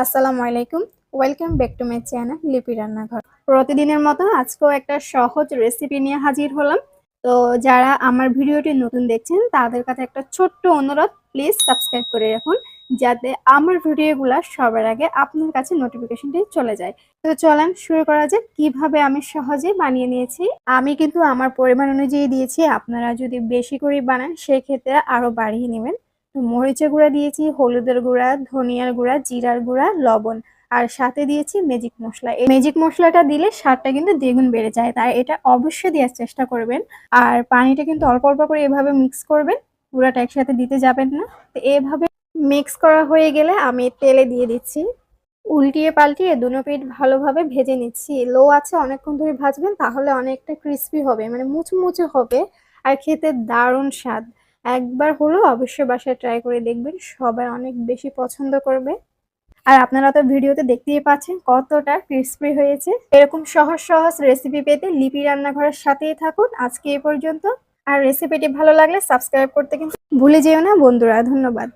আসসালামু আলাইকুম। Welcome back to my channel লিপি রান্নাঘর। প্রতিদিনের মতো আজকেও একটা সহজ রেসিপি নিয়ে হাজির হলাম। তো যারা আমার ভিডিওটি নতুন দেখছেন তাদের কাছে একটা ছোট্ট অনুরোধ, প্লিজ সাবস্ক্রাইব করে রাখুন যাতে আমার ভিডিওগুলো সবার আগে আপনার কাছে নোটিফিকেশনটি চলে যায়। তো চলেন শুরু করা যাক কিভাবে আমি সহজে বানিয়ে নিয়েছি। আমি কিন্তু আমার পরিমাণ অনুযায়ী দিয়েছি, আপনারা যদি বেশি করে বানান সেক্ষেত্রে আরও বাড়িয়ে নেবেন। মরিচের গুঁড়া দিয়েছি, হলুদের গুঁড়া, ধনিয়ার গুঁড়া, জিরার গুঁড়া, লবণ আর সাথে দিয়েছি ম্যাজিক মশলা। এই ম্যাজিক মশলাটা দিলে স্বাদটা কিন্তু দ্বিগুণ বেড়ে যায়, তাই এটা অবশ্যই দেওয়ার চেষ্টা করবেন। আর পানিটা কিন্তু অল্প অল্প করে এভাবে মিক্স করবেন, পুরাটা একসাথে দিতে যাবেন না। তো এভাবে মিক্স করা হয়ে গেলে আমি তেলে দিয়ে দিচ্ছি, উল্টিয়ে পাল্টিয়ে দুনো পিঠ ভালোভাবে ভেজে নিচ্ছি। লো আছে অনেকক্ষণ ধরে ভাজবেন, তাহলে অনেকটা ক্রিস্পি হবে, মানে মুচমুচে হবে আর খেতে দারুণ স্বাদ। একবার হলেও অবশ্যই বাসায় ট্রাই করে দেখবেন, সবাই অনেক বেশি পছন্দ করবে। আর আপনারা তো ভিডিওতে দেখতেই পাচ্ছেন কতটা ক্রিস্পি হয়েছে। এরকম সহজ সহজ রেসিপি পেতে লিপি রান্নাঘরের সাথেই থাকুন। আজকে এ পর্যন্ত। আর রেসিপিটি ভালো লাগলে সাবস্ক্রাইব করতে কিন্তু ভুলে যেও না বন্ধুরা। ধন্যবাদ।